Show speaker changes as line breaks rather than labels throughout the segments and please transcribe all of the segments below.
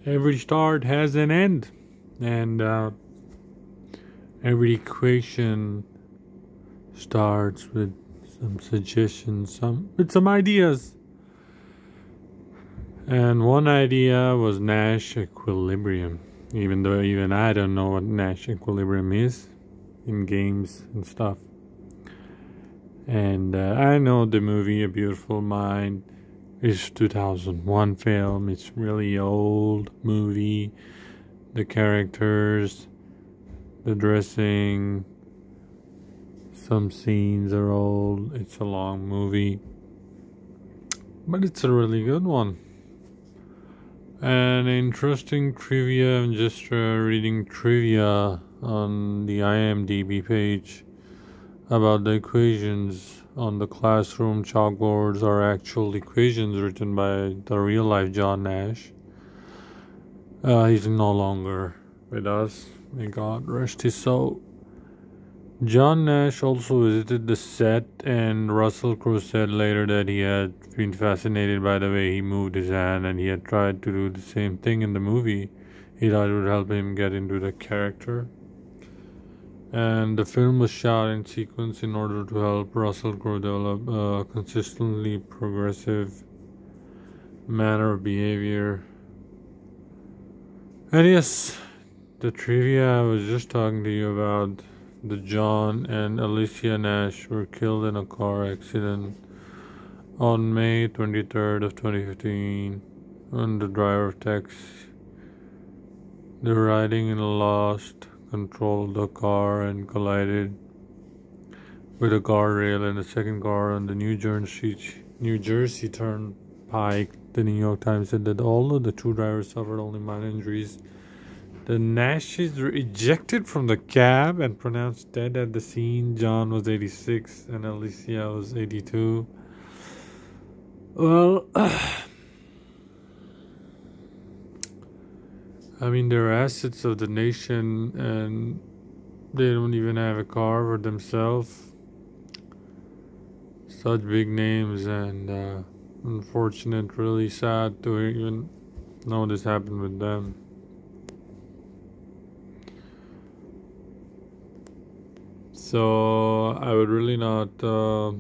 Every start has an end, and every equation starts with some suggestions, some ideas. And one idea was Nash equilibrium, even though even I don't know what Nash equilibrium is in games and stuff. And I know the movie A Beautiful Mind is 2001 film. It's really old movie. The characters, the dressing, some scenes are old. It's a long movie, but it's a really good one. An interesting trivia. I'm just reading trivia on the IMDb page about the equations on the classroom chalkboards are actual equations written by the real life John Nash. He's no longer with us. May God rest his soul. John Nash also visited the set, and Russell Crowe said later that he had been fascinated by the way he moved his hand, and he had tried to do the same thing in the movie. He thought it would help him get into the character. And the film was shot in sequence in order to help Russell Crowe develop a consistently progressive manner of behavior. And yes, the trivia I was just talking to you about, the John and Alicia Nash were killed in a car accident on May 23rd of 2015 when the driver of taxi. They were riding and lost control of the car and collided with a guardrail and a second car on the New Jersey Turnpike. The New York Times said that although the two drivers suffered only minor injuries, the Nashes were ejected from the cab and pronounced dead at the scene. John was 86 and Alicia was 82. Well, I mean, they're assets of the nation and they don't even have a car for themselves. Such big names, and unfortunate, really sad to even know this happened with them. So I would really not go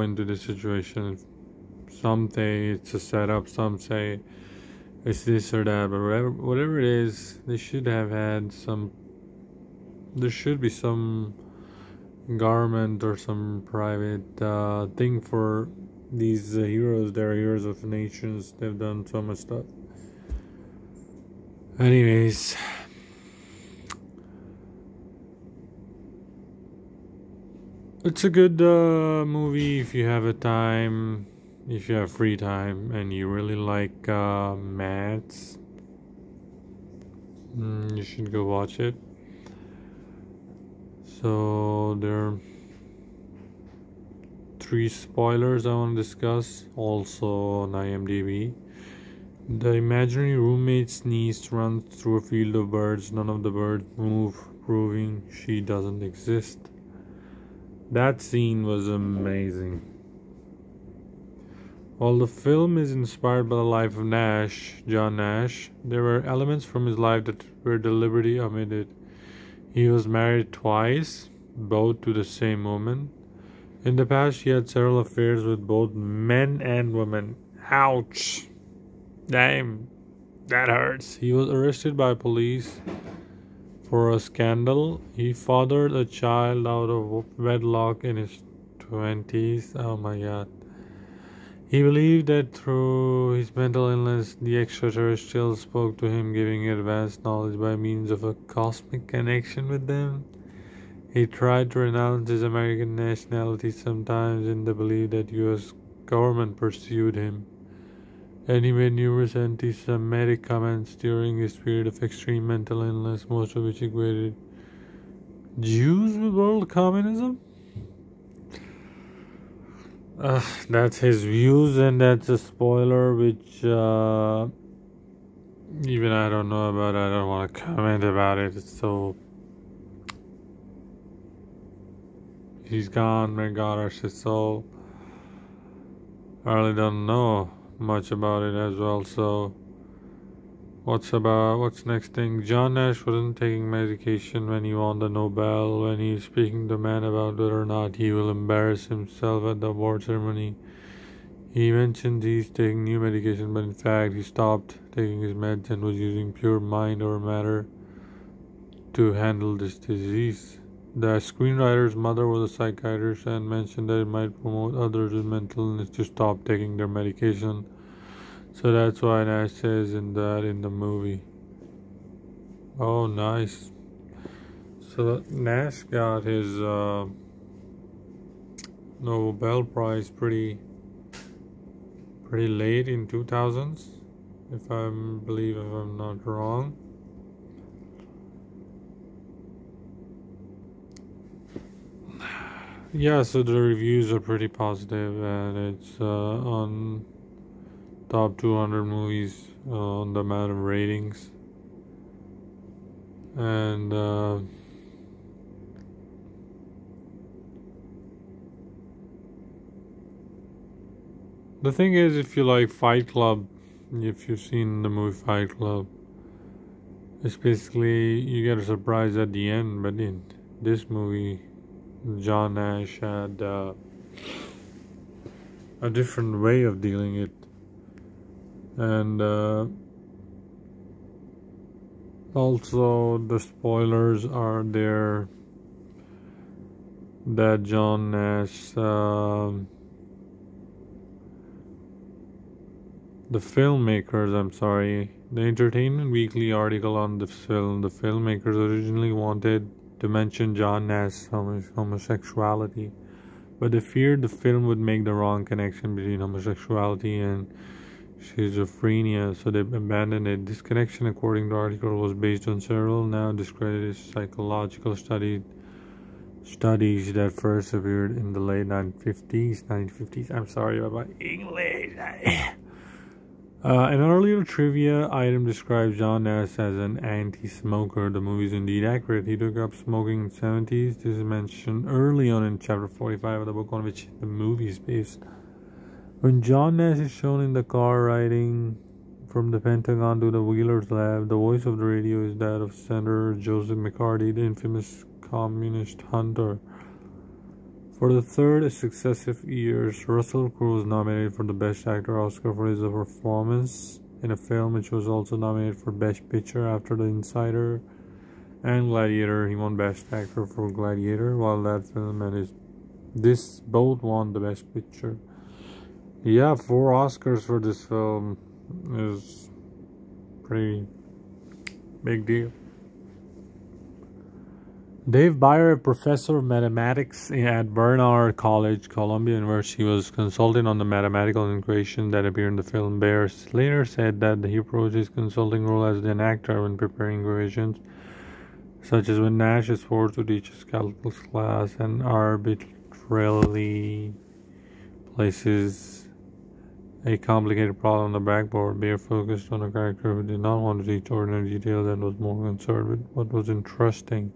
into this situation. Some say it's a setup, some say it's this or that, but whatever it is, they should have had some. There should be some government or some private thing for these heroes. They're heroes of nations. They've done so much stuff. Anyways, it's a good movie if you have a time, if you have free time and you really like maths. You should go watch it. So there are 3 spoilers I want to discuss also on IMDb. The imaginary roommate's niece runs through a field of birds. None of the birds move, proving she doesn't exist. That scene was amazing. While the film is inspired by the life of John Nash, there were elements from his life that were deliberately omitted. He was married twice, both to the same woman. In the past, he had several affairs with both men and women. Ouch! Damn, that hurts. He was arrested by police for a scandal. He fathered a child out of wedlock in his 20s. Oh my god. He believed that through his mental illness, the extraterrestrials spoke to him, giving advanced knowledge by means of a cosmic connection with them. He tried to renounce his American nationality sometimes in the belief that U.S. government pursued him. And he made numerous anti-Semitic comments during his period of extreme mental illness, most of which equated Jews with world communism. That's his views, and that's a spoiler which even I don't know about. I don't want to comment about it. So he's gone. May God rest his soul. I really don't know much about it as well. So What's next thing? John Nash wasn't taking medication when he won the Nobel. When he's speaking to man about whether or not he will embarrass himself at the award ceremony, he mentioned he's taking new medication, but in fact he stopped taking his meds and was using pure mind over matter to handle this disease. The screenwriter's mother was a psychiatrist and mentioned that it might promote others with mental illness to stop taking their medication. So that's why Nash says in the movie. Oh, nice. So Nash got his Nobel Prize pretty late in 2000s, if I'm not wrong. Yeah, so the reviews are pretty positive, and it's on top 200 movies on the amount of ratings. And the thing is, if you like Fight Club, if you've seen the movie Fight Club, it's basically you get a surprise at the end, but in this movie, John Nash had a different way of dealing it, and also the spoilers are there that John Nash, the filmmakers, I'm sorry, the Entertainment Weekly article on the film, the filmmakers originally wanted to mention John Nash's homosexuality, but they feared the film would make the wrong connection between homosexuality and schizophrenia, so they abandoned it. This connection, according to the article, was based on several now discredited psychological studies that first appeared in the late 1950s. I'm sorry about my English. An earlier trivia item describes John Nash as an anti-smoker. The movie is indeed accurate. He took up smoking in the 70s. This is mentioned early on in chapter 45 of the book on which the movie is based. When John Nash is shown in the car riding from the Pentagon to the Wheeler's lab, the voice of the radio is that of Senator Joseph McCarthy, the infamous communist hunter. For the third successive years, Russell Crowe was nominated for the Best Actor Oscar for his performance in a film which was also nominated for Best Picture after The Insider and Gladiator. He won Best Actor for Gladiator, while that film and this both won the Best Picture. Yeah, 4 Oscars for this film is pretty big deal. Dave Byer, a professor of mathematics at Barnard College, Columbia University, was consulting on the mathematical equation that appeared in the film. Byer later said that he approached his consulting role as an actor when preparing equations, such as when Nash is forced to teach his calculus class and arbitrarily places a complicated problem on the blackboard. Byer focused on a character who did not want to teach ordinary details and was more concerned with what was interesting.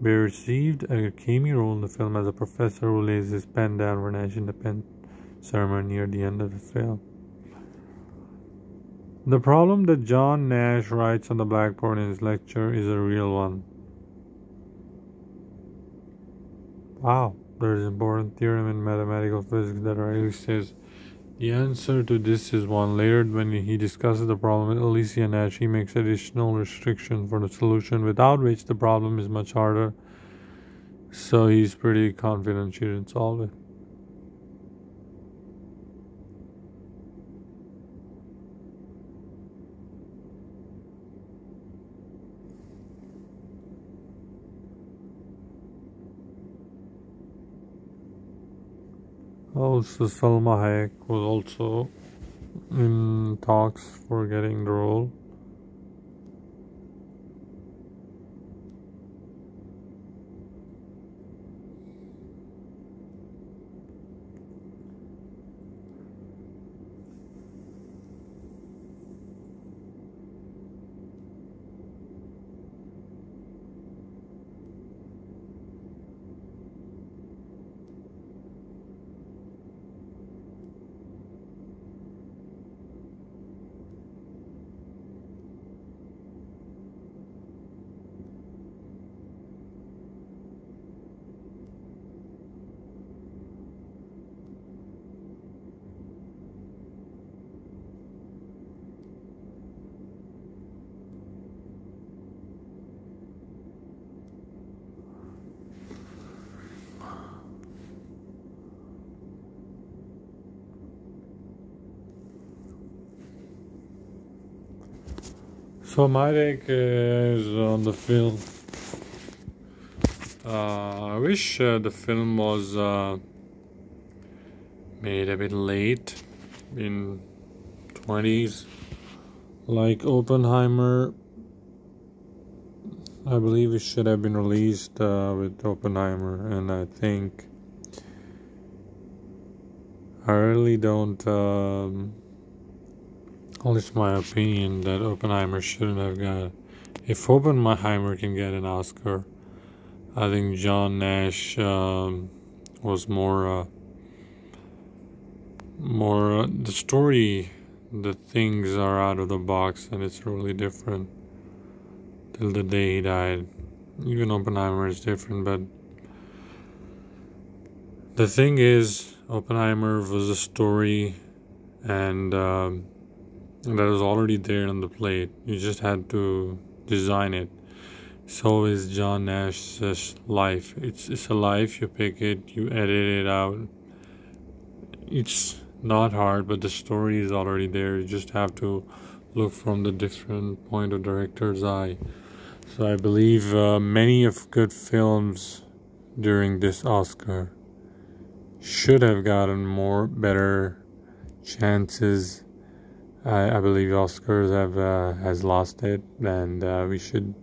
Byer received a cameo role in the film as a professor who lays his pen down for Nash in the pen ceremony near the end of the film. The problem that John Nash writes on the blackboard in his lecture is a real one. Wow, there is an important theorem in mathematical physics that Riley says the answer to this is one. Later, when he discusses the problem with Alicia Nash, he makes additional restrictions for the solution, without which the problem is much harder. So he's pretty confident she didn't solve it. Also, Salma Hayek was also in talks for getting the role. So my take is on the film. I wish the film was made a bit late in 20s, like Oppenheimer. I believe it should have been released with Oppenheimer, and I think I really don't. Well, it's my opinion that Oppenheimer shouldn't have got. If Oppenheimer can get an Oscar, I think John Nash was more. The story, the things are out of the box, and it's really different. Till the day he died, even Oppenheimer is different, but the thing is, Oppenheimer was a story, and that was already there on the plate. You just had to design it. So is John Nash's life. It's a life. You pick it, you edit it out. It's not hard, but the story is already there. You just have to look from the different point of director's eye. So I believe many of good films during this Oscar should have gotten more better chances. I believe Oscars has lost it, and we should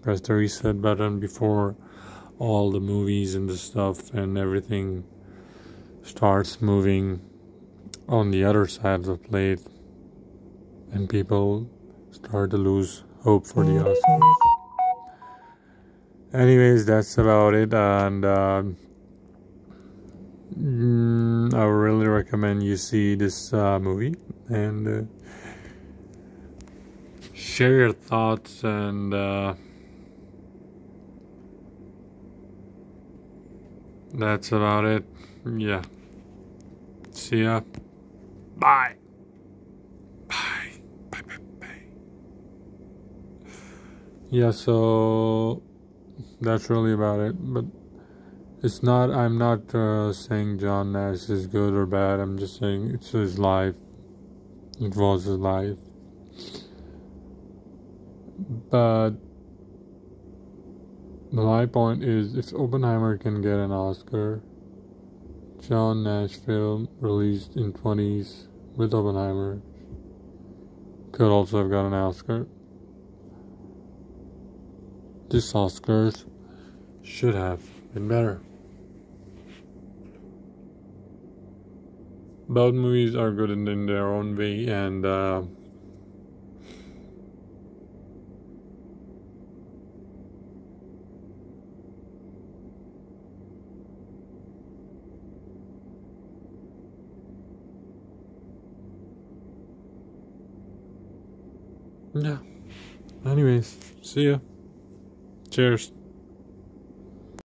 press the reset button before all the movies and the stuff and everything starts moving on the other side of the plate, and people start to lose hope for the Oscars. Anyways, that's about it, and I would really recommend you see this movie and share your thoughts, and that's about it. Yeah. See ya. Bye. Bye. Bye. Bye. Bye. Yeah, so that's really about it. But it's not, I'm not saying John Nash is good or bad. I'm just saying it's his life. It was his life. But my point is, if Oppenheimer can get an Oscar, John Nash film released in 20s with Oppenheimer could also have got an Oscar. This Oscars should have been better. Both movies are good in their own way, and yeah. Anyways, see ya. Cheers.